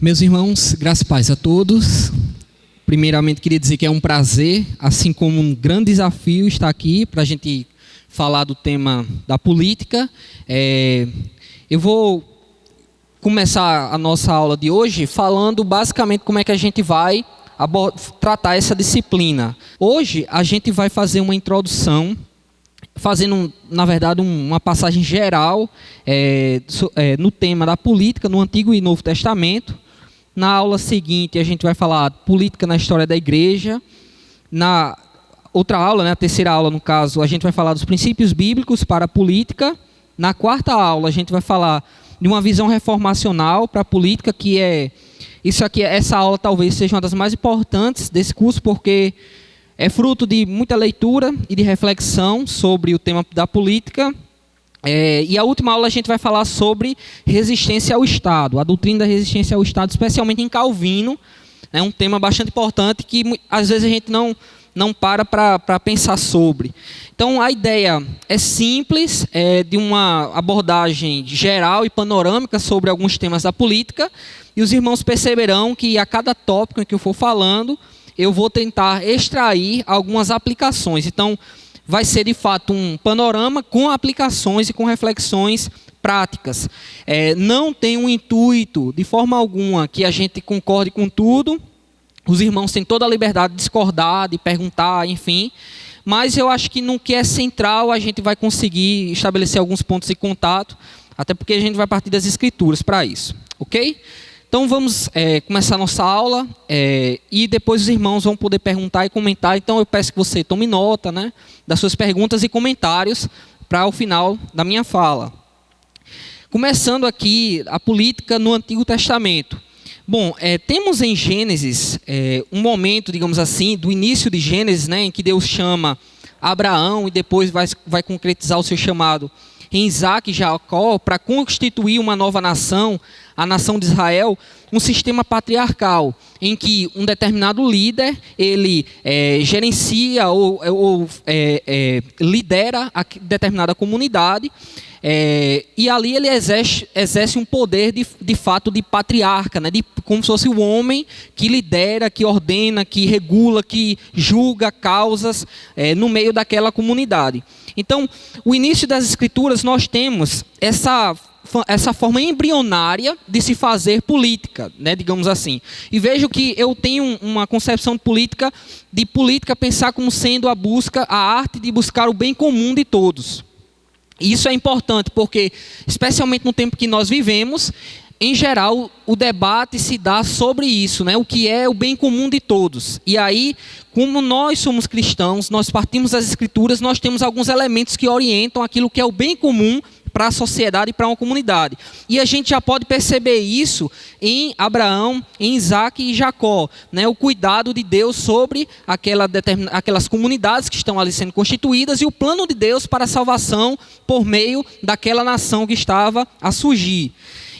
Meus irmãos, graças e paz a todos. Primeiramente, queria dizer que é um prazer, assim como um grande desafio estar aqui para a gente falar do tema da política. Eu vou começar a nossa aula de hoje falando basicamente como é que a gente vai tratar essa disciplina. Hoje, a gente vai fazer uma introdução, fazendo, na verdade, uma passagem geral no tema da política, no Antigo e Novo Testamento. Na aula seguinte, a gente vai falar política na história da igreja. Na outra aula, a terceira aula, no caso, a gente vai falar dos princípios bíblicos para a política. Na quarta aula, a gente vai falar de uma visão reformacional para a política, que essa aula talvez seja uma das mais importantes desse curso, porque é fruto de muita leitura e de reflexão sobre o tema da política. E a última aula a gente vai falar sobre resistência ao Estado, a doutrina da resistência ao Estado, especialmente em Calvino. É um tema bastante importante que às vezes a gente não para pensar sobre. Então a ideia é simples, de uma abordagem geral e panorâmica sobre alguns temas da política, e os irmãos perceberão que a cada tópico em que eu for falando, eu vou tentar extrair algumas aplicações. Então, vai ser de fato um panorama com aplicações e com reflexões práticas. Não tem um intuito, de forma alguma, que a gente concorde com tudo. Os irmãos têm toda a liberdade de discordar, de perguntar, enfim. Mas eu acho que no que é central a gente vai conseguir estabelecer alguns pontos de contato, até porque a gente vai partir das Escrituras para isso, ok? Então vamos começar a nossa aula e depois os irmãos vão poder perguntar e comentar. Então eu peço que você tome nota, das suas perguntas e comentários para o final da minha fala. Começando aqui a política no Antigo Testamento. Bom, temos em Gênesis um momento, digamos assim, do início de Gênesis, em que Deus chama Abraão e depois vai concretizar o seu chamado em Isaac e Jacó para constituir uma nova nação, a nação de Israel, um sistema patriarcal, em que um determinado líder, ele gerencia ou lidera a determinada comunidade, e ali ele exerce um poder de fato de patriarca, como se fosse o homem que lidera, que ordena, que regula, que julga causas no meio daquela comunidade. Então, o início das Escrituras, nós temos essa forma embrionária de se fazer política, digamos assim. E vejo que eu tenho uma concepção de política pensar como sendo a arte de buscar o bem comum de todos. E isso é importante porque, especialmente no tempo que nós vivemos, em geral, o debate se dá sobre isso, o que é o bem comum de todos. E aí, como nós somos cristãos, nós partimos das Escrituras, nós temos alguns elementos que orientam aquilo que é o bem comum para a sociedade e para uma comunidade. E a gente já pode perceber isso em Abraão, em Isaac e Jacó, o cuidado de Deus sobre aquelas comunidades que estão ali sendo constituídas e o plano de Deus para a salvação por meio daquela nação que estava a surgir.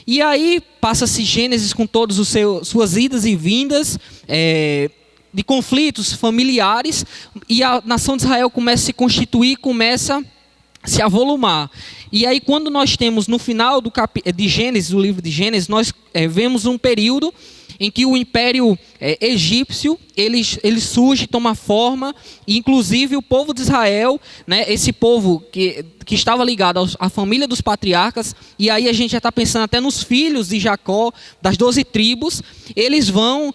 E aí passa-se Gênesis com todas suas idas e vindas, de conflitos familiares, e a nação de Israel começa a se constituir, começa a se avolumar. E aí quando nós temos no final de Gênesis, do livro de Gênesis, nós vemos um período em que o Império Egípcio, ele surge, toma forma, e inclusive o povo de Israel, esse povo que estava ligado à família dos patriarcas, e aí a gente já está pensando até nos filhos de Jacó, das 12 tribos, eles vão,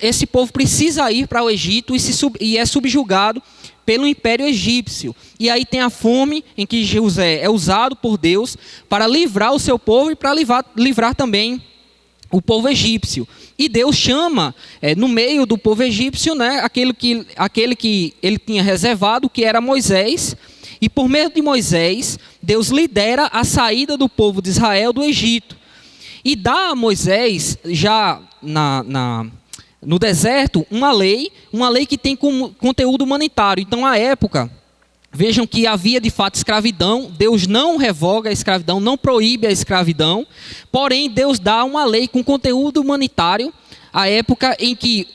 esse povo precisa ir para o Egito e é subjugado pelo Império Egípcio. E aí tem a fome em que José é usado por Deus para livrar o seu povo e para livrar também o povo egípcio. E Deus chama, no meio do povo egípcio, aquele que ele tinha reservado, que era Moisés. E por meio de Moisés, Deus lidera a saída do povo de Israel do Egito. E dá a Moisés, já no deserto, uma lei que tem como conteúdo humanitário. Então, à época, vejam que havia de fato escravidão. Deus não revoga a escravidão, não proíbe a escravidão. Porém, Deus dá uma lei com conteúdo humanitário, à época em que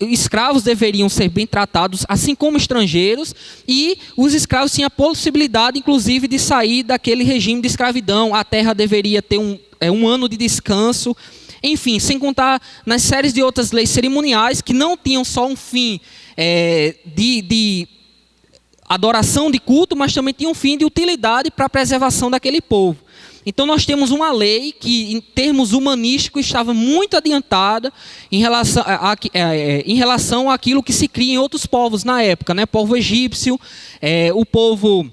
escravos deveriam ser bem tratados, assim como estrangeiros, e os escravos tinham a possibilidade, inclusive, de sair daquele regime de escravidão. A terra deveria ter um ano de descanso. Enfim, sem contar nas séries de outras leis cerimoniais que não tinham só um fim de adoração, de culto, mas também tinham um fim de utilidade para a preservação daquele povo. Então nós temos uma lei que, em termos humanísticos, estava muito adiantada em relação àquilo que se cria em outros povos na época, né? Povo egípcio, o povo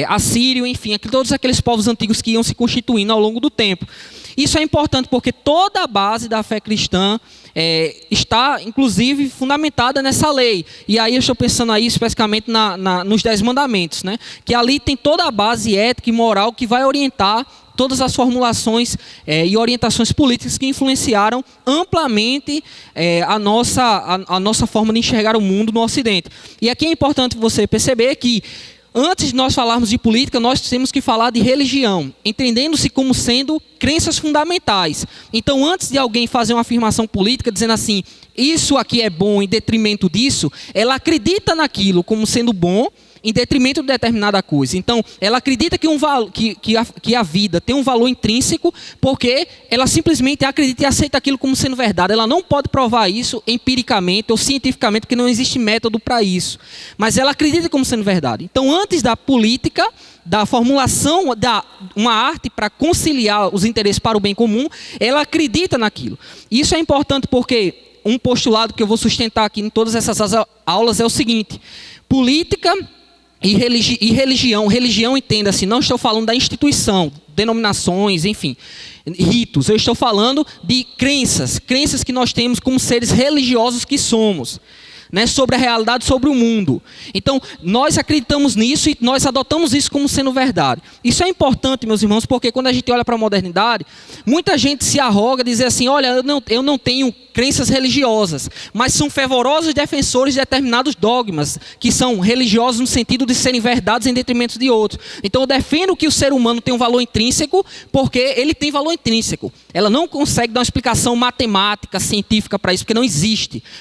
assírio, enfim, todos aqueles povos antigos que iam se constituindo ao longo do tempo. Isso é importante porque toda a base da fé cristã está, inclusive, fundamentada nessa lei. E aí eu estou pensando aí especificamente nos 10 mandamentos, né? Que ali tem toda a base ética e moral que vai orientar todas as formulações e orientações políticas que influenciaram amplamente a nossa forma de enxergar o mundo no Ocidente. E aqui é importante você perceber que antes de nós falarmos de política, nós temos que falar de religião, entendendo-se como sendo crenças fundamentais. Então, antes de alguém fazer uma afirmação política dizendo assim, isso aqui é bom em detrimento disso, ela acredita naquilo como sendo bom em detrimento de determinada coisa. Então, ela acredita que a vida tem um valor intrínseco porque ela simplesmente acredita e aceita aquilo como sendo verdade. Ela não pode provar isso empiricamente ou cientificamente, porque não existe método para isso. Mas ela acredita como sendo verdade. Então, antes da política, da formulação uma arte para conciliar os interesses para o bem comum, ela acredita naquilo. Isso é importante porque um postulado que eu vou sustentar aqui em todas essas aulas é o seguinte: política e religião, entenda-se, não estou falando da instituição, denominações, enfim, ritos. Eu estou falando de crenças que nós temos como seres religiosos que somos, né, sobre a realidade, sobre o mundo. Então, nós acreditamos nisso e nós adotamos isso como sendo verdade. Isso é importante, meus irmãos, porque quando a gente olha para a modernidade, muita gente se arroga, dizer assim, olha, eu não tenho crenças religiosas, mas são fervorosos defensores de determinados dogmas, que são religiosos no sentido de serem verdades em detrimento de outros. Então, eu defendo que o ser humano tem um valor intrínseco, porque ele tem valor intrínseco. Ela não consegue dar uma explicação matemática, científica para isso,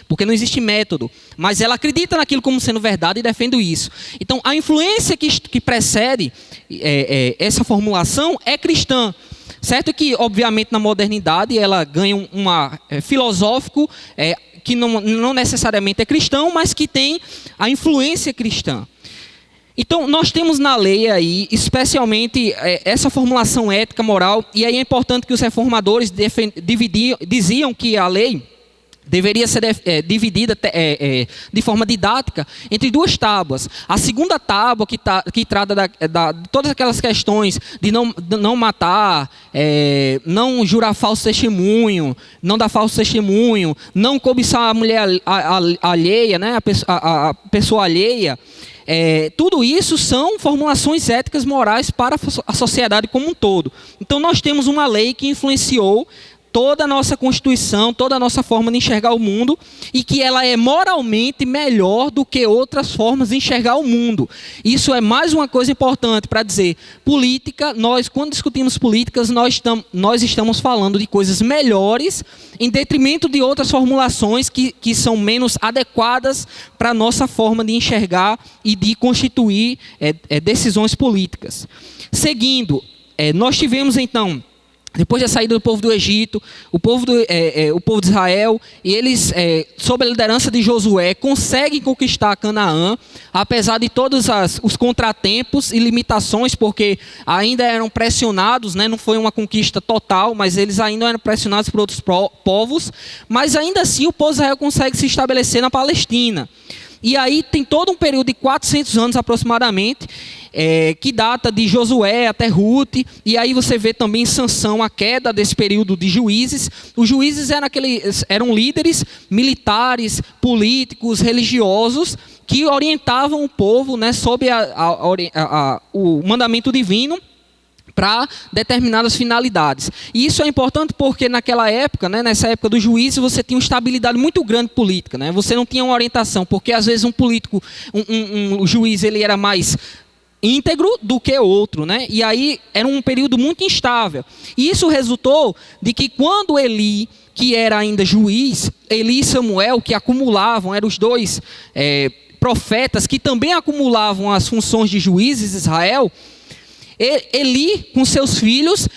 porque não existe método. Mas ela acredita naquilo como sendo verdade e defende isso. Então, a influência que precede essa formulação é cristã. Certo que, obviamente, na modernidade, ela ganha filosófico que não necessariamente é cristão, mas que tem a influência cristã. Então, nós temos na lei aí, especialmente, essa formulação ética, moral, e aí é importante que os reformadores diziam que a lei deveria ser dividida de forma didática entre duas tábuas. A segunda tábua, que trata de todas aquelas questões de não matar, não jurar falso testemunho, não dar falso testemunho, não cobiçar a mulher alheia, né, a pessoa alheia. Tudo isso são formulações éticas morais para a sociedade como um todo. Então nós temos uma lei que influenciou toda a nossa constituição, toda a nossa forma de enxergar o mundo, e que ela é moralmente melhor do que outras formas de enxergar o mundo. Isso é mais uma coisa importante para dizer, política, quando discutimos políticas, nós estamos falando de coisas melhores em detrimento de outras formulações que são menos adequadas para a nossa forma de enxergar e de constituir decisões políticas. Seguindo, nós tivemos então, depois da saída do povo do Egito, o povo de Israel, e eles, sob a liderança de Josué, conseguem conquistar Canaã, apesar de todos os contratempos e limitações, porque ainda eram pressionados, né? Não foi uma conquista total, mas eles ainda eram pressionados por outros povos, mas ainda assim o povo de Israel consegue se estabelecer na Palestina. E aí tem todo um período de 400 anos aproximadamente, que data de Josué até Rute, e aí você vê também Sansão, a queda desse período de juízes. Os juízes eram líderes militares, políticos, religiosos, que orientavam o povo, né, sob o mandamento divino, para determinadas finalidades. E isso é importante porque naquela época, né, nessa época dos juízes, você tinha uma estabilidade muito grande política, né? Você não tinha uma orientação, porque às vezes um político, um juiz, ele era mais íntegro do que outro, né? E aí era um período muito instável. E isso resultou de que quando Eli, que era ainda juiz, Eli e Samuel, que acumulavam, eram os dois profetas que também acumulavam as funções de juízes de Israel, Eli, com seus filhos,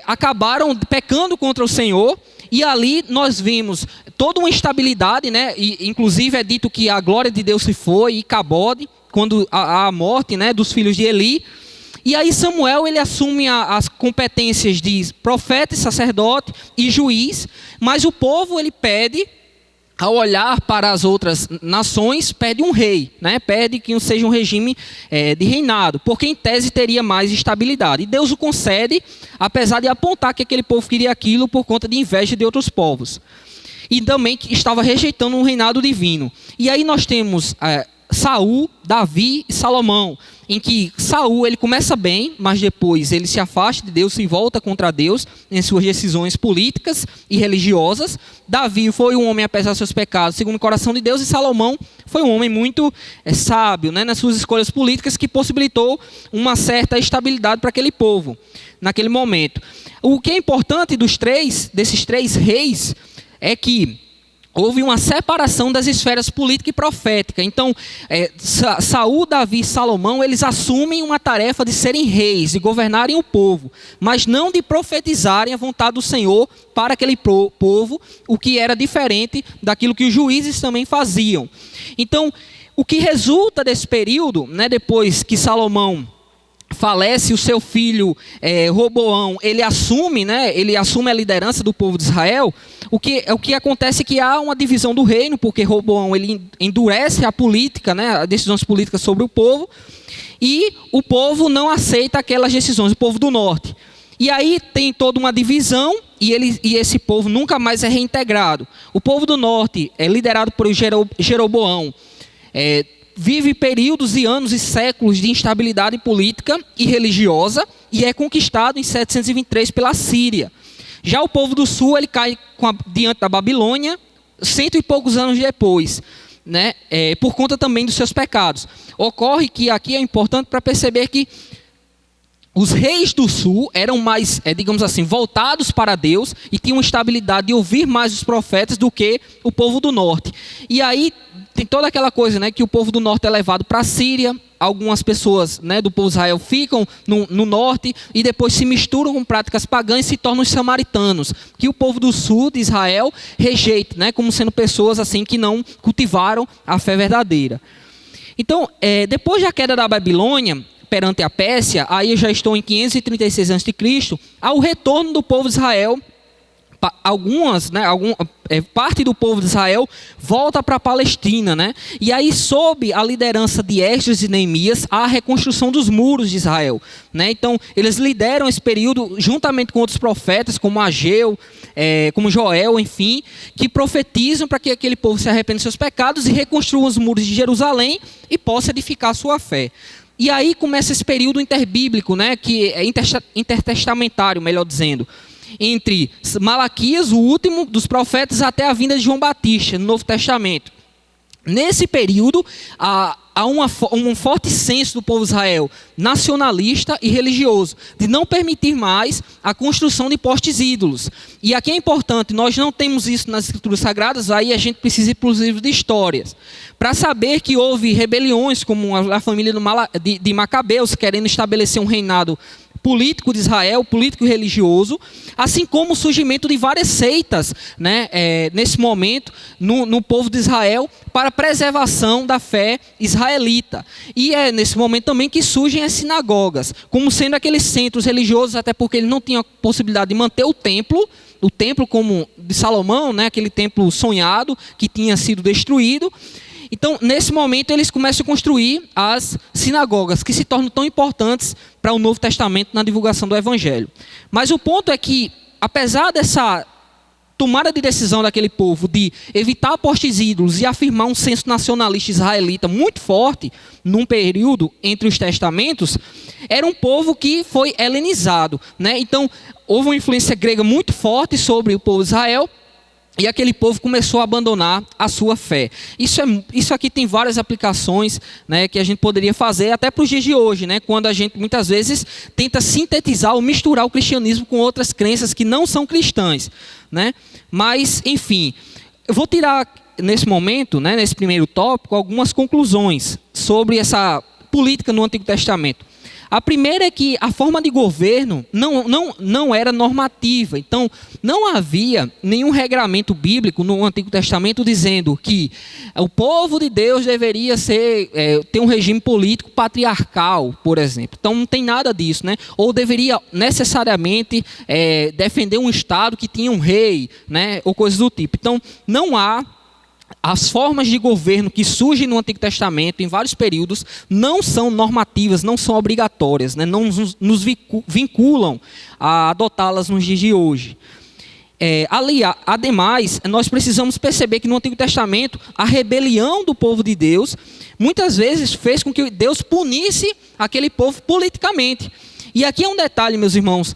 acabaram pecando contra o Senhor. E ali nós vimos toda uma instabilidade, né? E, inclusive é dito que a glória de Deus se foi, e Icabode, quando a morte, né, dos filhos de Eli. E aí Samuel, ele assume as competências de profeta, sacerdote e juiz, mas o povo, ele pede, ao olhar para as outras nações, pede um rei, né? Pede que seja um regime de reinado, porque em tese teria mais estabilidade. E Deus o concede, apesar de apontar que aquele povo queria aquilo por conta de inveja de outros povos. E também que estava rejeitando um reinado divino. E aí nós temos Saul, Davi e Salomão, em que Saul, ele começa bem, mas depois ele se afasta de Deus, se volta contra Deus em suas decisões políticas e religiosas. Davi foi um homem, apesar dos seus pecados, segundo o coração de Deus, e Salomão foi um homem muito sábio, né, nas suas escolhas políticas, que possibilitou uma certa estabilidade para aquele povo, naquele momento. O que é importante desses três reis, é que houve uma separação das esferas política e profética. Então, Saul, Davi e Salomão, eles assumem uma tarefa de serem reis, de governarem o povo, mas não de profetizarem a vontade do Senhor para aquele povo, o que era diferente daquilo que os juízes também faziam. Então, o que resulta desse período, né, depois que Salomão falece, o seu filho Roboão, ele assume a liderança do povo de Israel. O que acontece é que há uma divisão do reino, porque Roboão, ele endurece a política, né, as decisões políticas sobre o povo, e o povo não aceita aquelas decisões, o povo do norte. E aí tem toda uma divisão, e esse povo nunca mais é reintegrado. O povo do norte é liderado por Jeroboão, vive períodos e anos e séculos de instabilidade política e religiosa, e é conquistado em 723 pela Síria. Já o povo do sul, ele cai diante da Babilônia 100 e poucos anos depois, né? Por conta também dos seus pecados. Ocorre que aqui é importante para perceber que os reis do sul eram mais, digamos assim, voltados para Deus e tinham uma estabilidade de ouvir mais os profetas do que o povo do norte. E aí tem toda aquela coisa, né, que o povo do norte é levado para a Síria, algumas pessoas, né, do povo de Israel ficam no norte e depois se misturam com práticas pagãs e se tornam os samaritanos, que o povo do sul de Israel rejeita, né, como sendo pessoas assim que não cultivaram a fé verdadeira. Então, depois da queda da Babilônia perante a Pérsia, aí eu já estou em 536 a.C., ao retorno do povo de Israel, parte do povo de Israel volta para a Palestina, né? E aí, sob a liderança de Esdras e Neemias, há a reconstrução dos muros de Israel, né? Então, eles lideram esse período juntamente com outros profetas, como Ageu, como Joel, enfim, que profetizam para que aquele povo se arrependa dos seus pecados e reconstrua os muros de Jerusalém e possa edificar a sua fé. E aí começa esse período interbíblico, né? Que é intertestamentário, melhor dizendo, entre Malaquias, o último dos profetas, até a vinda de João Batista, no Novo Testamento. Nesse período, há um forte senso do povo de Israel, nacionalista e religioso, de não permitir mais a construção de postes ídolos. E aqui é importante, nós não temos isso nas Escrituras Sagradas, aí a gente precisa ir para os livros de histórias, para saber que houve rebeliões, como a família de Macabeus, querendo estabelecer um reinado político de Israel, político e religioso, assim como o surgimento de várias seitas, né, nesse momento, no povo de Israel, para a preservação da fé israelita. E é nesse momento também que surgem as sinagogas, como sendo aqueles centros religiosos, até porque ele não tinha possibilidade de manter o templo como de Salomão, né, aquele templo sonhado que tinha sido destruído. Então, nesse momento, eles começam a construir as sinagogas, que se tornam tão importantes para o Novo Testamento na divulgação do Evangelho. Mas o ponto é que, apesar dessa tomada de decisão daquele povo de evitar postes ídolos e afirmar um senso nacionalista israelita muito forte, num período entre os testamentos, era um povo que foi helenizado, né? Então, houve uma influência grega muito forte sobre o povo de Israel, e aquele povo começou a abandonar a sua fé. Isso aqui tem várias aplicações, né, que a gente poderia fazer até para os dias de hoje, né, quando a gente muitas vezes tenta sintetizar ou misturar o cristianismo com outras crenças que não são cristãs, né? Mas, enfim, eu vou tirar nesse momento, né, nesse primeiro tópico, algumas conclusões sobre essa política no Antigo Testamento. A primeira é que a forma de governo não era normativa. Então, não havia nenhum regramento bíblico no Antigo Testamento dizendo que o povo de Deus deveria ter um regime político patriarcal, por exemplo. Então, não tem nada disso, né? Ou deveria necessariamente defender um Estado que tinha um rei, né? Ou coisas do tipo. Então, não há... As formas de governo que surgem no Antigo Testamento, em vários períodos, não são normativas, não são obrigatórias, né? Não nos vinculam a adotá-las nos dias de hoje. Ademais, nós precisamos perceber que no Antigo Testamento, a rebelião do povo de Deus, muitas vezes fez com que Deus punisse aquele povo politicamente. E aqui é um detalhe, meus irmãos,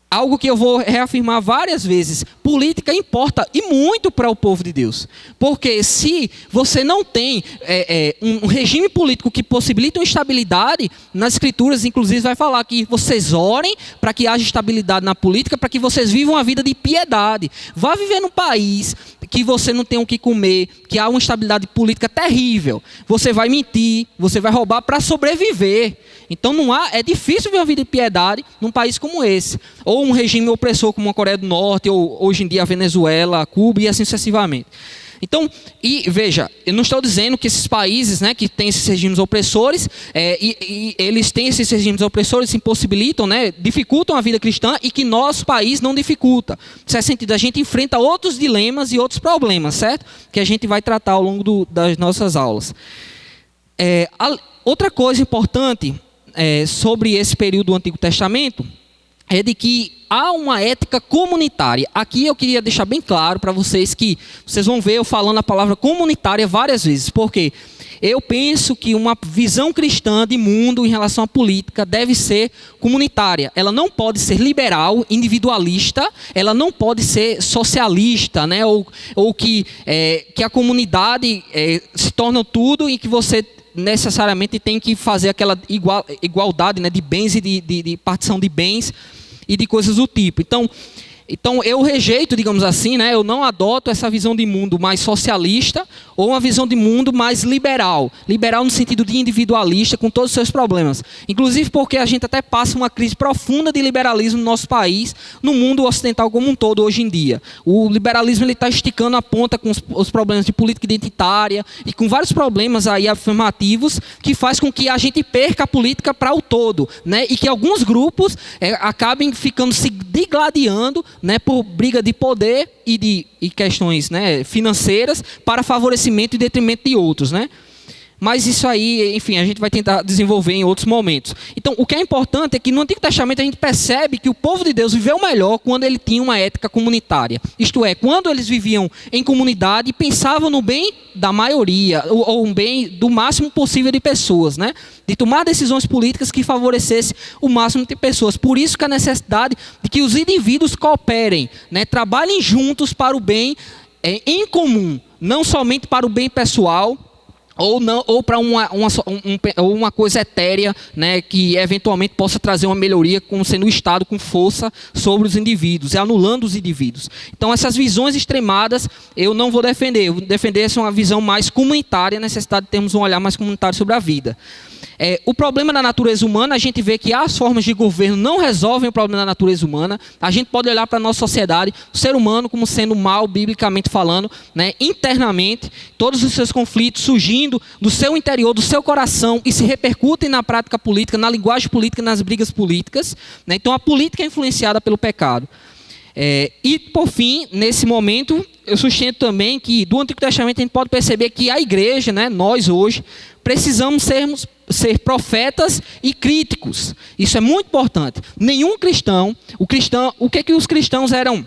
algo que eu vou reafirmar várias vezes: política importa e muito para o povo de Deus. Porque se você não tem um regime político que possibilite uma estabilidade, nas Escrituras inclusive vai falar que vocês orem para que haja estabilidade na política, para que vocês vivam uma vida de piedade. Vá viver num país que você não tem o que comer, que há uma estabilidade política terrível. Você vai mentir, você vai roubar para sobreviver. Então é difícil viver uma vida de piedade num país como esse. Ou um regime opressor como a Coreia do Norte, ou hoje em dia a Venezuela, Cuba e assim sucessivamente. Então, e veja, eu não estou dizendo que esses países, né, que têm esses regimes opressores, e eles têm esses regimes opressores, se impossibilitam, né, dificultam a vida cristã, e que nosso país não dificulta. Nesse sentido, a gente enfrenta outros dilemas e outros problemas, certo? Que a gente vai tratar ao longo das nossas aulas. Outra coisa importante sobre esse período do Antigo Testamento é de que há uma ética comunitária. Aqui eu queria deixar bem claro para vocês que vocês vão ver eu falando a palavra comunitária várias vezes, porque eu penso que uma visão cristã de mundo em relação à política deve ser comunitária. Ela não pode ser liberal, individualista, ela não pode ser socialista, né? ou que a comunidade se torna tudo e que você necessariamente tem que fazer aquela igualdade, né, de bens e de partição de bens e de coisas do tipo. Então eu rejeito, digamos assim, né, eu não adoto essa visão de mundo mais socialista ou uma visão de mundo mais liberal. Liberal no sentido de individualista, com todos os seus problemas. Inclusive porque a gente até passa uma crise profunda de liberalismo no nosso país, no mundo ocidental como um todo hoje em dia. O liberalismo está esticando a ponta com os problemas de política identitária e com vários problemas aí afirmativos que faz com que a gente perca a política para o todo, né, e que alguns grupos acabem ficando se digladiando, né, por briga de poder e questões, né, financeiras para favorecimento e detrimento de outros, né? Mas isso aí, enfim, a gente vai tentar desenvolver em outros momentos. Então, o que é importante é que no Antigo Testamento a gente percebe que o povo de Deus viveu melhor quando ele tinha uma ética comunitária. Isto é, quando eles viviam em comunidade e pensavam no bem da maioria, ou um bem do máximo possível de pessoas, né? De tomar decisões políticas que favorecessem o máximo de pessoas. Por isso que a necessidade de que os indivíduos cooperem, né? Trabalhem juntos para o bem em comum, não somente para o bem pessoal, ou para uma coisa etérea, né, que eventualmente possa trazer uma melhoria, como sendo o Estado com força sobre os indivíduos, e anulando os indivíduos. Então essas visões extremadas eu não vou defender. Eu vou defender essa uma visão mais comunitária, a necessidade de termos um olhar mais comunitário sobre a vida. O problema da natureza humana, a gente vê que as formas de governo não resolvem o problema da natureza humana. A gente pode olhar para a nossa sociedade, o ser humano como sendo mal, biblicamente falando, né, internamente, todos os seus conflitos surgindo do seu interior, do seu coração, e se repercutem na prática política, na linguagem política, nas brigas políticas, né? Então a política é influenciada pelo pecado. E por fim, nesse momento, eu sustento também que do Antigo Testamento a gente pode perceber que a igreja, né, nós hoje, precisamos ser profetas e críticos. Isso é muito importante. Nenhum cristão, o que os cristãos eram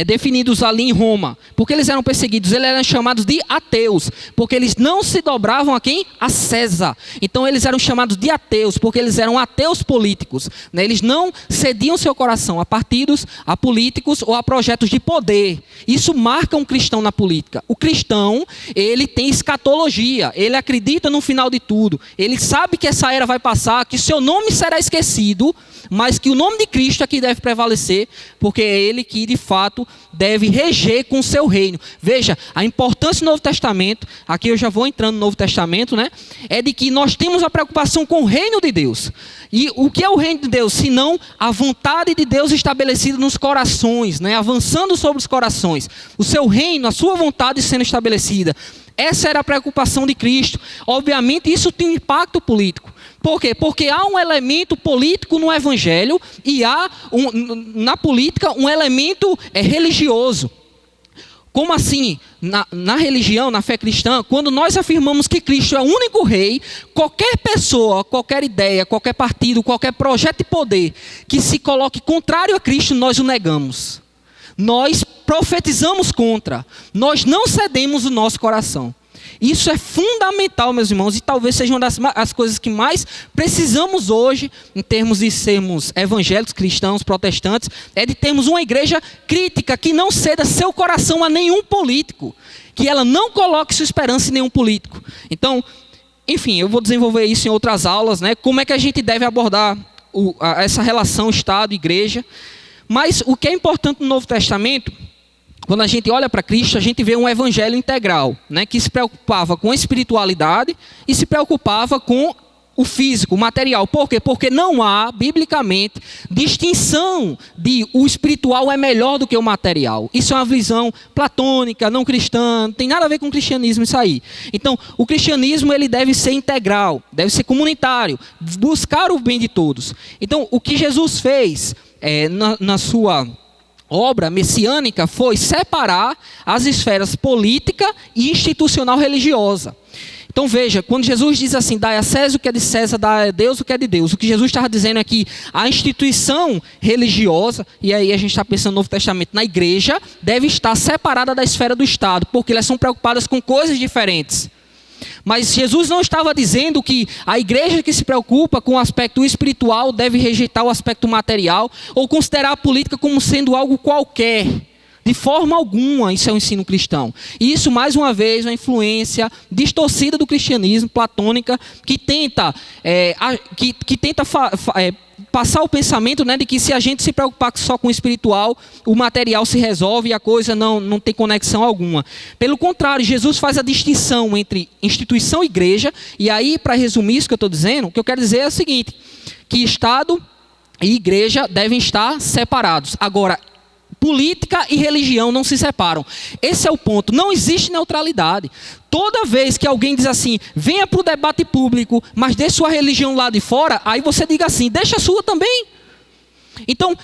definidos ali em Roma? Porque eles eram perseguidos, eles eram chamados de ateus, porque eles não se dobravam a quem? A César. Então eles eram chamados de ateus, porque eles eram ateus políticos, né? Eles não cediam seu coração a partidos, a políticos ou a projetos de poder. Isso marca um cristão na política. O cristão, ele tem escatologia, ele acredita no final de tudo, ele sabe que essa era vai passar, que seu nome será esquecido, mas que o nome de Cristo é que deve prevalecer, porque é ele que de fato fato deve reger com o seu reino. Veja, a importância do Novo Testamento, aqui eu já vou entrando no Novo Testamento, né? É de que nós temos a preocupação com o reino de Deus. E o que é o reino de Deus? Senão a vontade de Deus estabelecida nos corações, né? Avançando sobre os corações. O seu reino, a sua vontade sendo estabelecida. Essa era a preocupação de Cristo. Obviamente isso tem um impacto político. Por quê? Porque há um elemento político no evangelho e há na política um elemento religioso. Como assim? Na religião, na fé cristã, quando nós afirmamos que Cristo é o único rei, qualquer pessoa, qualquer ideia, qualquer partido, qualquer projeto de poder que se coloque contrário a Cristo, nós o negamos. Nós profetizamos contra. Nós não cedemos o nosso coração. Isso é fundamental, meus irmãos, e talvez seja uma das coisas que mais precisamos hoje, em termos de sermos evangélicos, cristãos, protestantes, é de termos uma igreja crítica, que não ceda seu coração a nenhum político, que ela não coloque sua esperança em nenhum político. Então, enfim, eu vou desenvolver isso em outras aulas, né? Como é que a gente deve abordar essa relação Estado-Igreja. Mas o que é importante no Novo Testamento, quando a gente olha para Cristo, a gente vê um evangelho integral, né, que se preocupava com a espiritualidade e se preocupava com o físico, o material. Por quê? Porque não há, biblicamente, distinção de o espiritual é melhor do que o material. Isso é uma visão platônica, não cristã, não tem nada a ver com o cristianismo isso aí. Então, o cristianismo ele deve ser integral, deve ser comunitário, buscar o bem de todos. Então, o que Jesus fez na sua obra messiânica foi separar as esferas política e institucional religiosa. Então veja, quando Jesus diz assim, dai a César o que é de César, dai a Deus o que é de Deus, o que Jesus estava dizendo é que a instituição religiosa, e aí a gente está pensando no Novo Testamento, na igreja, deve estar separada da esfera do Estado, porque elas são preocupadas com coisas diferentes. Mas Jesus não estava dizendo que a igreja que se preocupa com o aspecto espiritual deve rejeitar o aspecto material ou considerar a política como sendo algo qualquer. De forma alguma, isso é o ensino cristão. E isso, mais uma vez, é uma influência distorcida do cristianismo platônica que tenta, passar o pensamento, né, de que se a gente se preocupar só com o espiritual, o material se resolve e a coisa não tem conexão alguma. Pelo contrário, Jesus faz a distinção entre instituição e igreja. E aí, para resumir isso que eu estou dizendo, o que eu quero dizer é o seguinte, que Estado e igreja devem estar separados. Agora, política e religião não se separam. Esse é o ponto. Não existe neutralidade. Toda vez que alguém diz assim, venha para o debate público, mas deixe sua religião lá de fora, aí você diga assim, deixa a sua também. Então,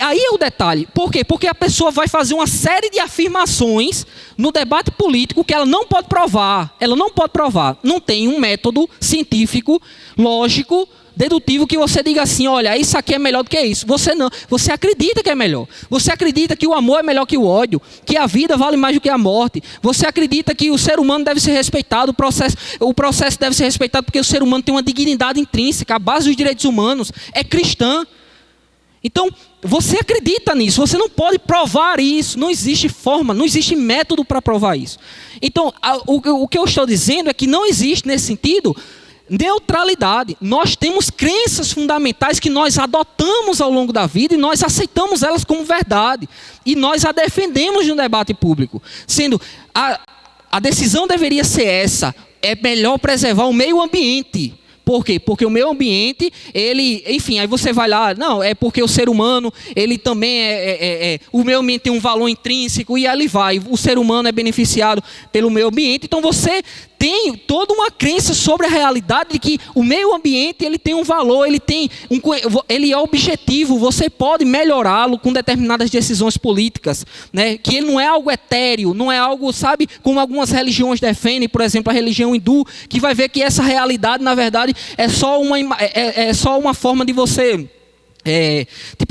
aí é o detalhe. Por quê? Porque a pessoa vai fazer uma série de afirmações no debate político que ela não pode provar. Ela não pode provar. Não tem um método científico, lógico, dedutivo que você diga assim, olha, isso aqui é melhor do que isso. Você não, você acredita que é melhor. Você acredita que o amor é melhor que o ódio, que a vida vale mais do que a morte. Você acredita que o ser humano deve ser respeitado, o processo deve ser respeitado porque o ser humano tem uma dignidade intrínseca, a base dos direitos humanos é cristã. Então, você acredita nisso, você não pode provar isso, não existe forma, não existe método para provar isso. Então, o que eu estou dizendo é que não existe nesse sentido neutralidade. Nós temos crenças fundamentais que nós adotamos ao longo da vida e nós aceitamos elas como verdade. E nós a defendemos no debate público. Sendo, a decisão deveria ser essa, é melhor preservar o meio ambiente. Por quê? Porque o meio ambiente, ele, enfim, aí você vai lá, não, é porque o ser humano, ele também o meio ambiente tem um valor intrínseco e ali vai, o ser humano é beneficiado pelo meio ambiente, então você tem toda uma crença sobre a realidade de que o meio ambiente ele tem um valor, ele é objetivo, você pode melhorá-lo com determinadas decisões políticas, né? Que ele não é algo etéreo, não é algo, sabe, como algumas religiões defendem, por exemplo, a religião hindu, que vai ver que essa realidade, na verdade, é só uma forma de você...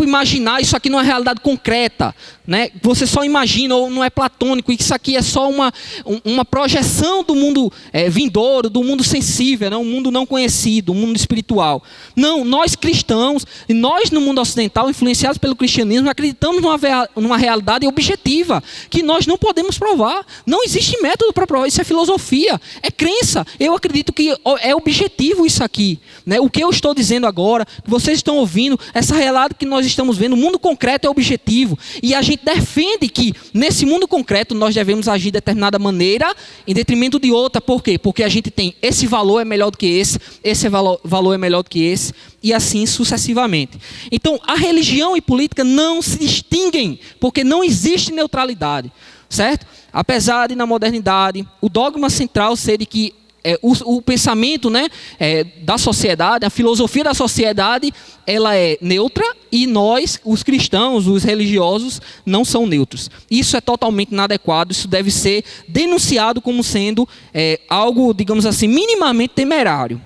imaginar isso aqui não é realidade concreta, né? Você só imagina ou não é platônico, isso aqui é só uma projeção do mundo vindouro, do mundo sensível, né? Um mundo não conhecido, um mundo espiritual. Não, nós cristãos, nós no mundo ocidental, influenciados pelo cristianismo, acreditamos numa realidade objetiva, que nós não podemos provar. Não existe método para provar, isso é filosofia, é crença. Eu acredito que é objetivo isso aqui, né? O que eu estou dizendo agora, que vocês estão ouvindo, é essa realidade que nós estamos vendo, o mundo concreto é objetivo. E a gente defende que nesse mundo concreto nós devemos agir de determinada maneira em detrimento de outra. Por quê? Porque a gente tem esse valor é melhor do que esse valor é melhor do que esse, e assim sucessivamente. Então, a religião e política não se distinguem, porque não existe neutralidade, certo? Apesar de, na modernidade, o dogma central ser de que o pensamento, né, da sociedade, a filosofia da sociedade, ela é neutra, e nós, os cristãos, os religiosos, não são neutros. Isso é totalmente inadequado, isso deve ser denunciado como sendo algo, digamos assim, minimamente temerário.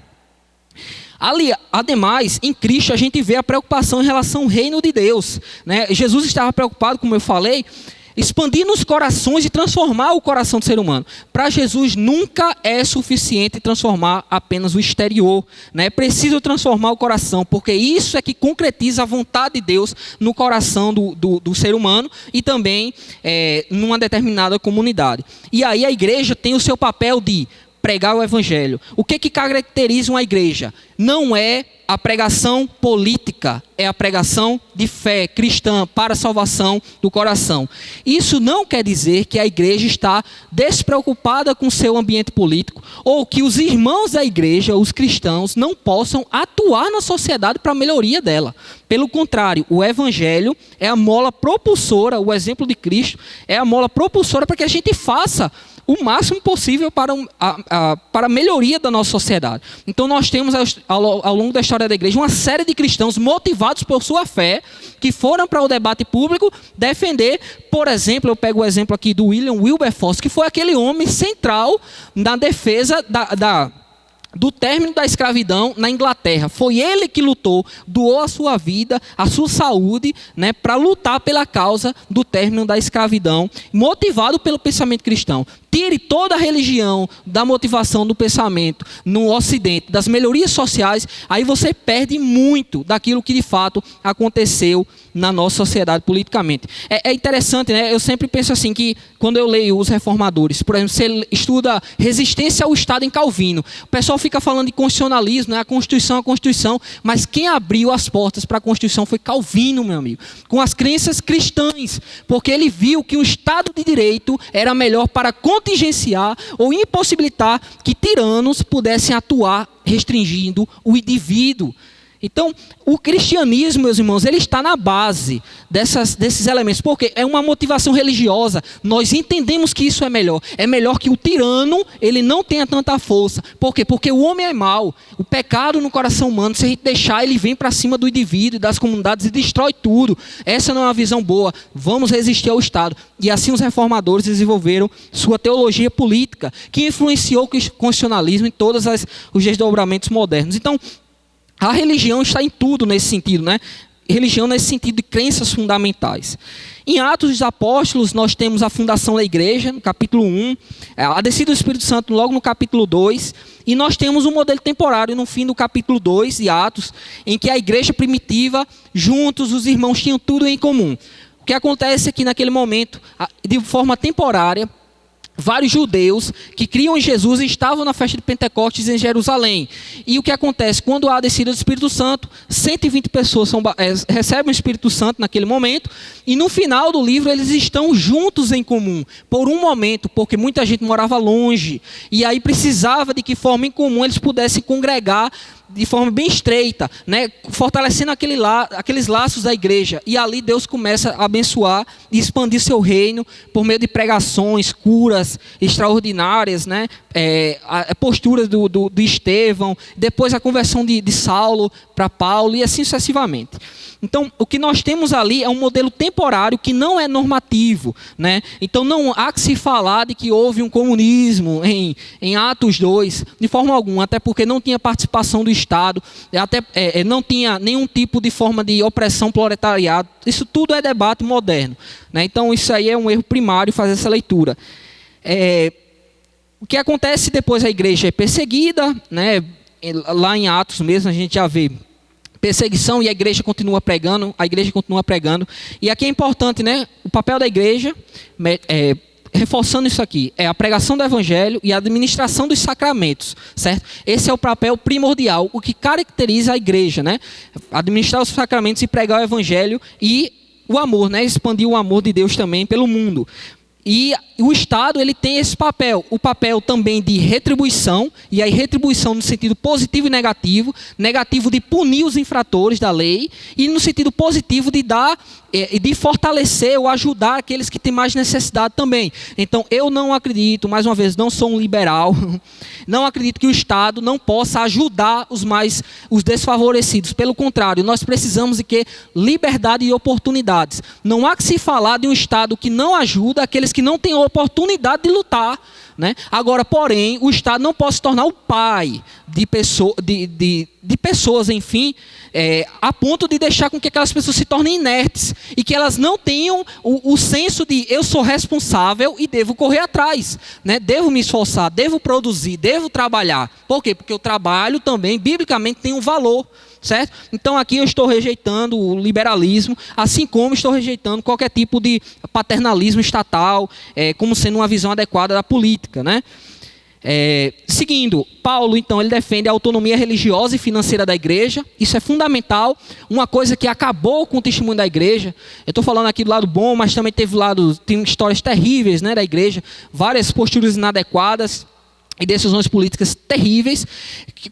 Ademais, em Cristo a gente vê a preocupação em relação ao reino de Deus, né? Jesus estava preocupado, como eu falei, expandir nos corações e transformar o coração do ser humano. Para Jesus nunca é suficiente transformar apenas o exterior, né? É preciso transformar o coração, porque isso é que concretiza a vontade de Deus no coração do ser humano e também numa determinada comunidade. E aí a igreja tem o seu papel de pregar o evangelho. O que caracteriza uma igreja? Não é a pregação política, é a pregação de fé cristã para a salvação do coração. Isso não quer dizer que a igreja está despreocupada com o seu ambiente político, ou que os irmãos da igreja, os cristãos, não possam atuar na sociedade para a melhoria dela. Pelo contrário, o evangelho é a mola propulsora, o exemplo de Cristo é a mola propulsora para que a gente faça o máximo possível para a melhoria da nossa sociedade. Então nós temos ao longo da história da igreja uma série de cristãos motivados por sua fé, que foram para o debate público defender, por exemplo, eu pego o exemplo aqui do William Wilberforce, que foi aquele homem central na defesa do término da escravidão na Inglaterra. Foi ele que lutou, doou a sua vida, a sua saúde, né, para lutar pela causa do término da escravidão, motivado pelo pensamento cristão. Tire toda a religião da motivação do pensamento no Ocidente, das melhorias sociais, aí você perde muito daquilo que de fato aconteceu na nossa sociedade politicamente. É interessante, né? Eu sempre penso assim, que quando eu leio os reformadores, por exemplo, você estuda resistência ao Estado em Calvino, o pessoal fica falando de constitucionalismo, né? A Constituição, mas quem abriu as portas para a Constituição foi Calvino, meu amigo, com as crenças cristãs, porque ele viu que o Estado de Direito era melhor para contingenciar ou impossibilitar que tiranos pudessem atuar restringindo o indivíduo. Então, o cristianismo, meus irmãos, ele está na base desses elementos, porque é uma motivação religiosa. Nós entendemos que isso é melhor. É melhor que o tirano, ele não tenha tanta força. Por quê? Porque o homem é mau. O pecado no coração humano, se a gente deixar, ele vem para cima do indivíduo e das comunidades e destrói tudo. Essa não é uma visão boa. Vamos resistir ao Estado. E assim os reformadores desenvolveram sua teologia política, que influenciou o constitucionalismo em todos os desdobramentos modernos. Então, a religião está em tudo nesse sentido, né? Religião nesse sentido de crenças fundamentais. Em Atos dos Apóstolos, nós temos a fundação da igreja, no capítulo 1, a descida do Espírito Santo logo no capítulo 2, e nós temos um modelo temporário no fim do capítulo 2 de Atos, em que a igreja primitiva, juntos, os irmãos tinham tudo em comum. O que acontece é que naquele momento, de forma temporária, vários judeus que criam em Jesus estavam na festa de Pentecostes em Jerusalém. E o que acontece? Quando há a descida do Espírito Santo, 120 pessoas recebem o Espírito Santo naquele momento, e no final do livro eles estão juntos em comum, por um momento, porque muita gente morava longe, e aí precisava de que forma em comum eles pudessem congregar de forma bem estreita, né? Fortalecendo aqueles laços da igreja. E ali Deus começa a abençoar e expandir seu reino por meio de pregações, curas extraordinárias, né? A postura do Estevão, depois a conversão de Saulo para Paulo e assim sucessivamente. Então, o que nós temos ali é um modelo temporário que não é normativo, né? Então, não há que se falar de que houve um comunismo em Atos 2, de forma alguma, até porque não tinha participação do Estado, não tinha nenhum tipo de forma de opressão proletariado. Isso tudo é debate moderno, né? Então, isso aí é um erro primário fazer essa leitura. O que acontece depois, a igreja é perseguida, né? Lá em Atos mesmo a gente já vê perseguição e a igreja continua pregando, e aqui é importante, né? O papel da igreja, reforçando isso aqui, é a pregação do evangelho e a administração dos sacramentos, certo? Esse é o papel primordial, o que caracteriza a igreja, né? Administrar os sacramentos e pregar o evangelho e o amor, né? Expandir o amor de Deus também pelo mundo. E o Estado, ele tem esse papel, o papel também de retribuição, e aí retribuição no sentido positivo e negativo, negativo de punir os infratores da lei, e no sentido positivo de dar, de fortalecer ou ajudar aqueles que têm mais necessidade também. Então, eu não acredito, mais uma vez, não sou um liberal, não acredito que o Estado não possa ajudar os desfavorecidos. Pelo contrário, nós precisamos de que liberdade e oportunidades. Não há que se falar de um Estado que não ajuda aqueles que não têm oportunidade de lutar, né? Agora, porém, o Estado não pode se tornar o pai de pessoas, enfim, a ponto de deixar com que aquelas pessoas se tornem inertes e que elas não tenham o senso de eu sou responsável e devo correr atrás, né? Devo me esforçar, devo produzir, devo trabalhar. Por quê? Porque o trabalho também, biblicamente, tem um valor. Certo? Então aqui eu estou rejeitando o liberalismo, assim como estou rejeitando qualquer tipo de paternalismo estatal, como sendo uma visão adequada da política, né? Seguindo, Paulo, então, ele defende a autonomia religiosa e financeira da igreja. Isso é fundamental, uma coisa que acabou com o testemunho da igreja. Eu estou falando aqui do lado bom, mas também tem histórias terríveis, né, da igreja, várias posturas inadequadas e decisões políticas terríveis.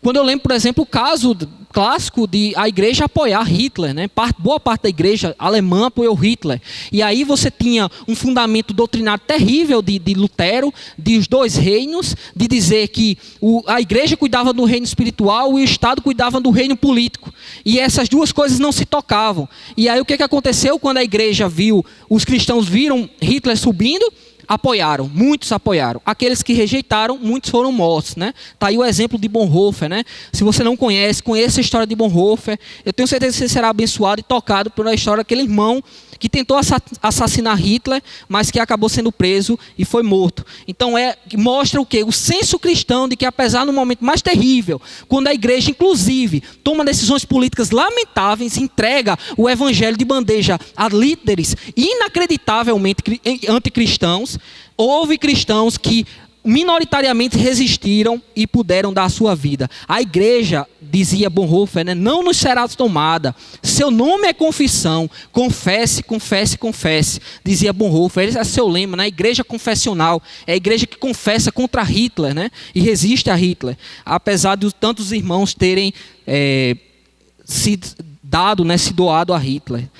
Quando eu lembro, por exemplo, o caso clássico de a igreja apoiar Hitler, né? Boa parte da igreja alemã apoiou Hitler. E aí você tinha um fundamento doutrinário terrível de Lutero, dos dois reinos, de dizer que a igreja cuidava do reino espiritual e o Estado cuidava do reino político. E essas duas coisas não se tocavam. E aí o que aconteceu quando a igreja os cristãos viram Hitler subindo? Apoiaram, muitos apoiaram. Aqueles que rejeitaram, muitos foram mortos, né? Tá aí o exemplo de Bonhoeffer, né? Se você não conheça a história de Bonhoeffer, eu tenho certeza que você será abençoado e tocado pela história daquele irmão que tentou assassinar Hitler, mas que acabou sendo preso e foi morto. Então mostra o quê? O senso cristão de que, apesar do momento mais terrível, quando a igreja, inclusive, toma decisões políticas lamentáveis, entrega o evangelho de bandeja a líderes inacreditavelmente anticristãos, houve cristãos que minoritariamente resistiram e puderam dar a sua vida. A igreja, dizia Bonhoeffer, né, não nos será tomada. Seu nome é confissão. Confesse, confesse, confesse. Dizia Bonhoeffer. Esse é seu lema, né? A igreja confessional. É a igreja que confessa contra Hitler, né? E resiste a Hitler. Apesar de tantos irmãos terem se doado a Hitler.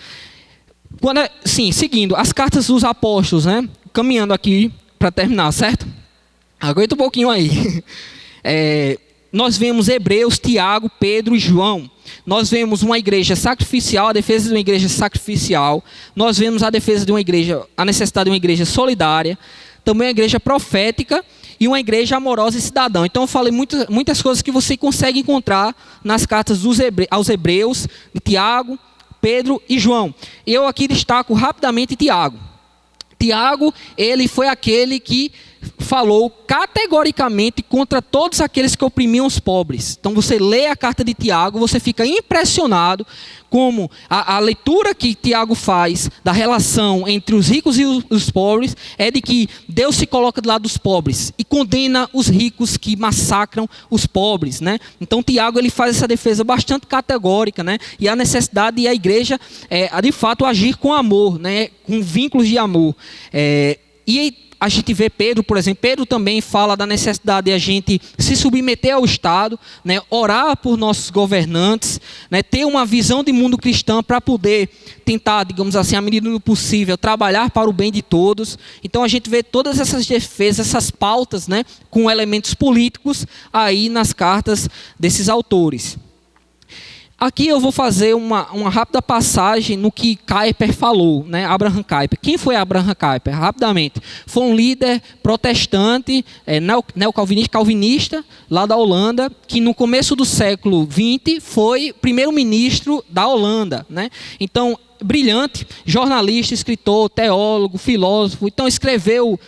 Seguindo, as cartas dos apóstolos, né? Caminhando aqui para terminar, certo? Aguenta um pouquinho aí. Nós vemos Hebreus, Tiago, Pedro e João. Nós vemos uma igreja sacrificial, a defesa de uma igreja sacrificial. Nós vemos a necessidade de uma igreja solidária. Também uma igreja profética e uma igreja amorosa e cidadã. Então eu falei muitas coisas que você consegue encontrar nas cartas aos Hebreus, de Tiago, Pedro e João. Eu aqui destaco rapidamente Tiago. Tiago, ele foi aquele que falou categoricamente contra todos aqueles que oprimiam os pobres. Então você lê a carta de Tiago, você fica impressionado como a leitura que Tiago faz da relação entre os ricos e os pobres é de que Deus se coloca do lado dos pobres e condena os ricos que massacram os pobres, né? Então Tiago, ele faz essa defesa bastante categórica, né? E a necessidade de a igreja de fato agir com amor, né? Com vínculos de amor. E a gente vê Pedro, por exemplo. Pedro também fala da necessidade de a gente se submeter ao Estado, né, orar por nossos governantes, né, ter uma visão de mundo cristão para poder tentar, digamos assim, à medida do possível, trabalhar para o bem de todos. Então a gente vê todas essas defesas, essas pautas, né, com elementos políticos aí nas cartas desses autores. Aqui eu vou fazer uma rápida passagem no que Kuyper falou, né? Abraham Kuyper. Quem foi Abraham Kuyper? Rapidamente. Foi um líder protestante, calvinista, lá da Holanda, que no começo do século XX foi primeiro-ministro da Holanda, né? Então, brilhante, jornalista, escritor, teólogo, filósofo. Então escreveu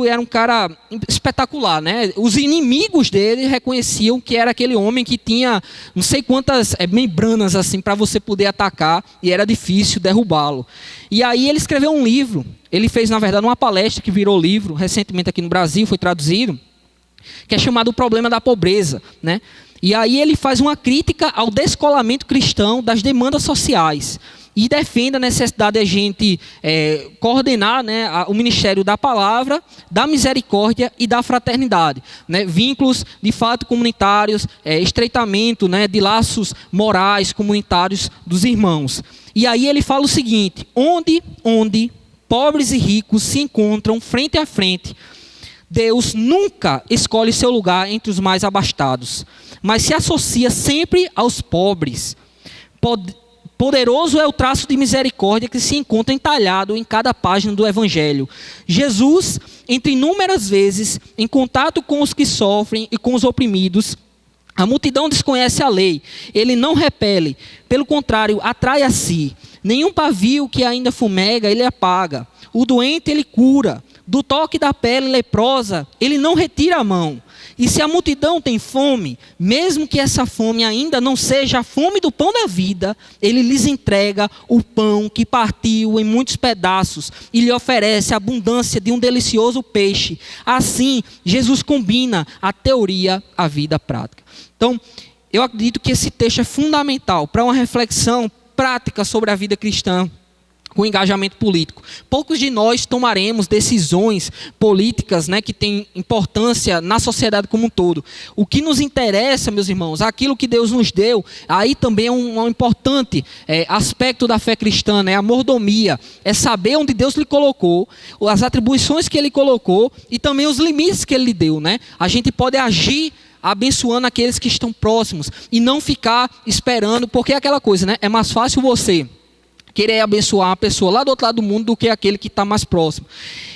era um cara espetacular, né? Os inimigos dele reconheciam que era aquele homem que tinha não sei quantas membranas assim para você poder atacar e era difícil derrubá-lo. E aí ele escreveu um livro. Ele fez, na verdade, uma palestra que virou livro recentemente aqui no Brasil, foi traduzido, que é chamado O Problema da Pobreza, né? E aí ele faz uma crítica ao descolamento cristão das demandas sociais e defende a necessidade de a gente coordenar, né, o ministério da palavra, da misericórdia e da fraternidade, né? Vínculos de fato comunitários, estreitamento, né, de laços morais comunitários dos irmãos. E aí ele fala o seguinte: onde pobres e ricos se encontram frente a frente, Deus nunca escolhe seu lugar entre os mais abastados, mas se associa sempre aos pobres. Poderoso é o traço de misericórdia que se encontra entalhado em cada página do Evangelho. Jesus, entre inúmeras vezes, em contato com os que sofrem e com os oprimidos, a multidão desconhece a lei, ele não repele, pelo contrário, atrai a si. Nenhum pavio que ainda fumega, ele apaga. O doente, ele cura. Do toque da pele leprosa, ele não retira a mão. E se a multidão tem fome, mesmo que essa fome ainda não seja a fome do pão da vida, ele lhes entrega o pão que partiu em muitos pedaços e lhe oferece a abundância de um delicioso peixe. Assim, Jesus combina a teoria à vida prática. Então, eu acredito que esse texto é fundamental para uma reflexão prática sobre a vida cristã com engajamento político. Poucos de nós tomaremos decisões políticas, né, que têm importância na sociedade como um todo. O que nos interessa, meus irmãos, aquilo que Deus nos deu, aí também é um importante aspecto da fé cristã, né, a mordomia, é saber onde Deus lhe colocou, as atribuições que Ele colocou e também os limites que Ele lhe deu, né? A gente pode agir abençoando aqueles que estão próximos e não ficar esperando, porque é aquela coisa, né? É mais fácil você querer abençoar uma pessoa lá do outro lado do mundo do que aquele que está mais próximo.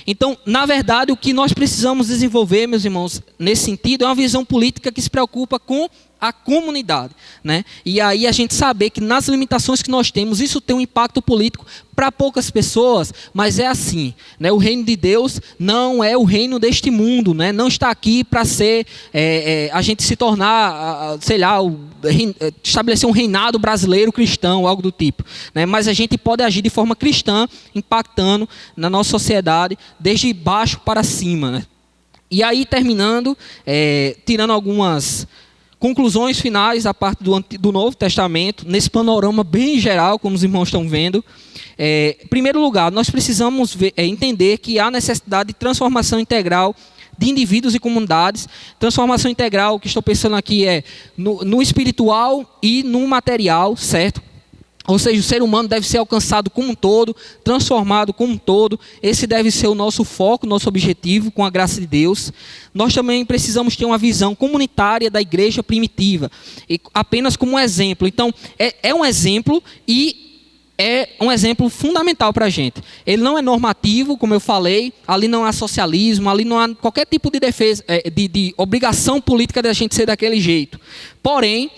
Então, na verdade, o que nós precisamos desenvolver, meus irmãos, nesse sentido, é uma visão política que se preocupa com a comunidade, né? E aí a gente saber que nas limitações que nós temos, isso tem um impacto político para poucas pessoas, mas é assim, né? O reino de Deus não é o reino deste mundo, né? Não está aqui para ser, a gente se tornar, sei lá, estabelecer um reinado brasileiro cristão, algo do tipo, né? Mas a gente pode agir de forma cristã, impactando na nossa sociedade, desde baixo para cima, né? E aí, terminando, tirando algumas conclusões finais da parte do Novo Testamento, nesse panorama bem geral, como os irmãos estão vendo. Em primeiro lugar, nós precisamos entender que há necessidade de transformação integral de indivíduos e comunidades. Transformação integral, o que estou pensando aqui é no espiritual e no material, certo? Ou seja, o ser humano deve ser alcançado como um todo, transformado como um todo. Esse deve ser o nosso foco, nosso objetivo, com a graça de Deus. Nós também precisamos ter uma visão comunitária da igreja primitiva, e apenas como um exemplo. Então, é um exemplo e é um exemplo fundamental para a gente. Ele não é normativo, como eu falei, ali não há socialismo, ali não há qualquer tipo de defesa, de obrigação política de a gente ser daquele jeito. Porém,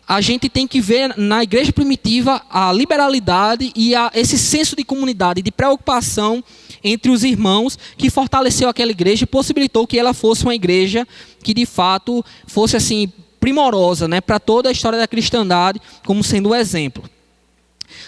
a gente tem que ver na igreja primitiva a liberalidade e esse senso de comunidade, de preocupação entre os irmãos, que fortaleceu aquela igreja e possibilitou que ela fosse uma igreja que de fato fosse assim primorosa, né, para toda a história da cristandade, como sendo um exemplo.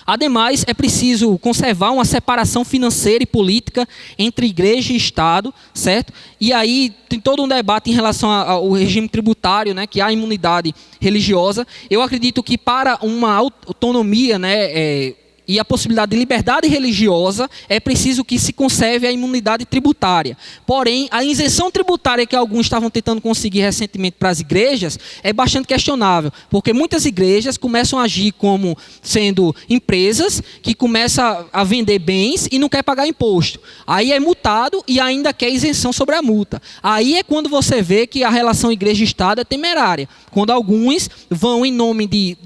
Ademais, é preciso conservar uma separação financeira e política entre igreja e Estado, certo? E aí tem todo um debate em relação ao regime tributário, né, que há imunidade religiosa. Eu acredito que para uma autonomia, né, e a possibilidade de liberdade religiosa, é preciso que se conserve a imunidade tributária. Porém, a isenção tributária que alguns estavam tentando conseguir recentemente para as igrejas é bastante questionável, porque muitas igrejas começam a agir como sendo empresas que começam a vender bens e não quer pagar imposto. Aí é multado e ainda quer isenção sobre a multa. Aí é quando você vê que a relação igreja-estado é temerária, quando alguns vão em nome de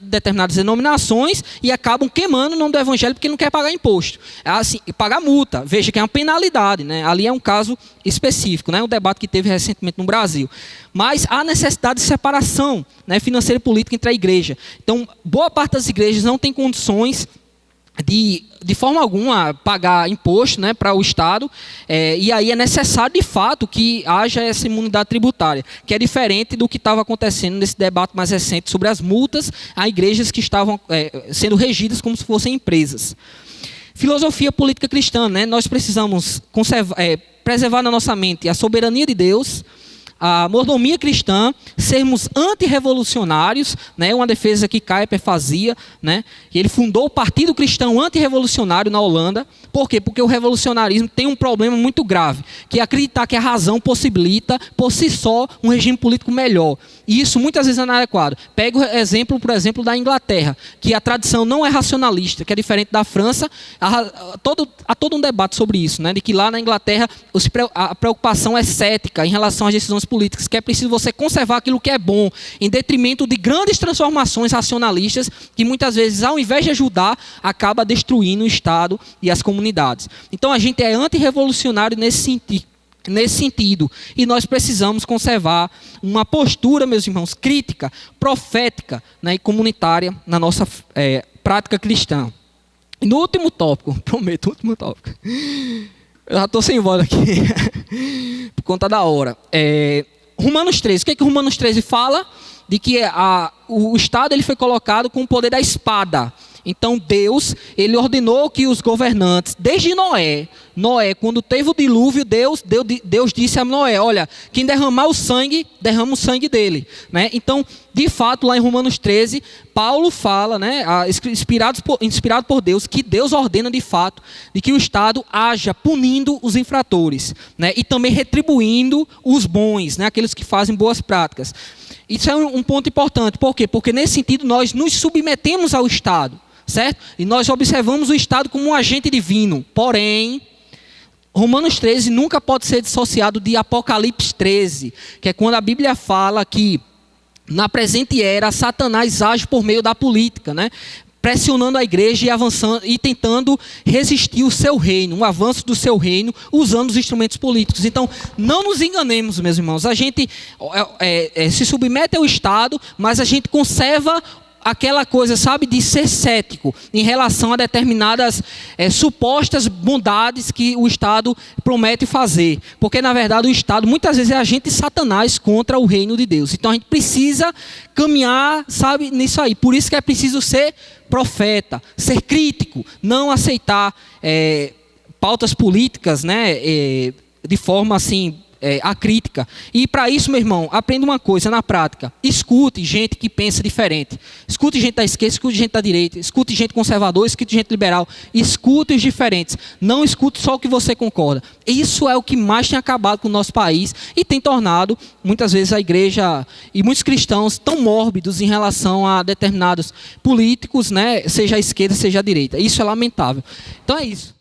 determinadas denominações e acabam queimando o nome do evangelho porque não quer pagar imposto. Assim, pagar multa, veja que é uma penalidade, né? Ali é um caso específico, né? Um debate que teve recentemente no Brasil. Mas há necessidade de separação, né, financeira e política entre a igreja. Então, boa parte das igrejas não tem condições de forma alguma pagar imposto, né, para o Estado, e aí é necessário de fato que haja essa imunidade tributária, que é diferente do que estava acontecendo nesse debate mais recente sobre as multas a igrejas que estavam sendo regidas como se fossem empresas. Filosofia política cristã, né, nós precisamos preservar na nossa mente a soberania de Deus, a mordomia cristã, sermos antirrevolucionários, né, uma defesa que Kuyper fazia, né, e ele fundou o Partido Cristão Antirrevolucionário na Holanda. Por quê? Porque o revolucionarismo tem um problema muito grave, que é acreditar que a razão possibilita, por si só, um regime político melhor. E isso muitas vezes é inadequado. Pega o exemplo, por exemplo, da Inglaterra, que a tradição não é racionalista, que é diferente da França. Há todo um debate sobre isso, né, de que lá na Inglaterra a preocupação é cética em relação às decisões políticas, que é preciso você conservar aquilo que é bom, em detrimento de grandes transformações racionalistas, que muitas vezes, ao invés de ajudar, acaba destruindo o Estado e as comunidades. Então a gente é antirrevolucionário nesse sentido, e nós precisamos conservar uma postura, meus irmãos, crítica, profética, né, e comunitária na nossa prática cristã. E no último tópico, prometo, último tópico, eu já estou sem voz aqui, por conta da hora. Romanos 13, o que é que Romanos 13 fala? De que o Estado ele foi colocado com o poder da espada. Então Deus, ele ordenou que os governantes, desde Noé, quando teve o dilúvio, Deus disse a Noé, olha, quem derramar o sangue, derrama o sangue dele, né? Então, de fato, lá em Romanos 13, Paulo fala, né, inspirado por Deus, que Deus ordena de fato de que o Estado haja punindo os infratores, né, e também retribuindo os bons, né, aqueles que fazem boas práticas. Isso é um ponto importante. Por quê? Porque nesse sentido nós nos submetemos ao Estado, certo? E nós observamos o Estado como um agente divino. Porém, Romanos 13 nunca pode ser dissociado de Apocalipse 13, que é quando a Bíblia fala que na presente era Satanás age por meio da política, né? Pressionando a igreja e avançando e tentando resistir o seu reino, um avanço do seu reino, usando os instrumentos políticos. Então, não nos enganemos, meus irmãos. A gente se submete ao Estado, mas a gente conserva aquela coisa, sabe, de ser cético em relação a determinadas supostas bondades que o Estado promete fazer. Porque, na verdade, o Estado muitas vezes é agente de Satanás contra o reino de Deus. Então, a gente precisa caminhar, sabe, nisso aí. Por isso que é preciso ser profeta, ser crítico, não aceitar pautas políticas, né, de forma assim, acrítica. E para isso, meu irmão, aprenda uma coisa na prática. Escute gente que pensa diferente. Escute gente da esquerda, escute gente da direita. Escute gente conservadora, escute gente liberal. Escute os diferentes. Não escute só o que você concorda. Isso é o que mais tem acabado com o nosso país e tem tornado, muitas vezes, a igreja e muitos cristãos tão mórbidos em relação a determinados políticos, né, seja a esquerda, seja a direita. Isso é lamentável. Então é isso.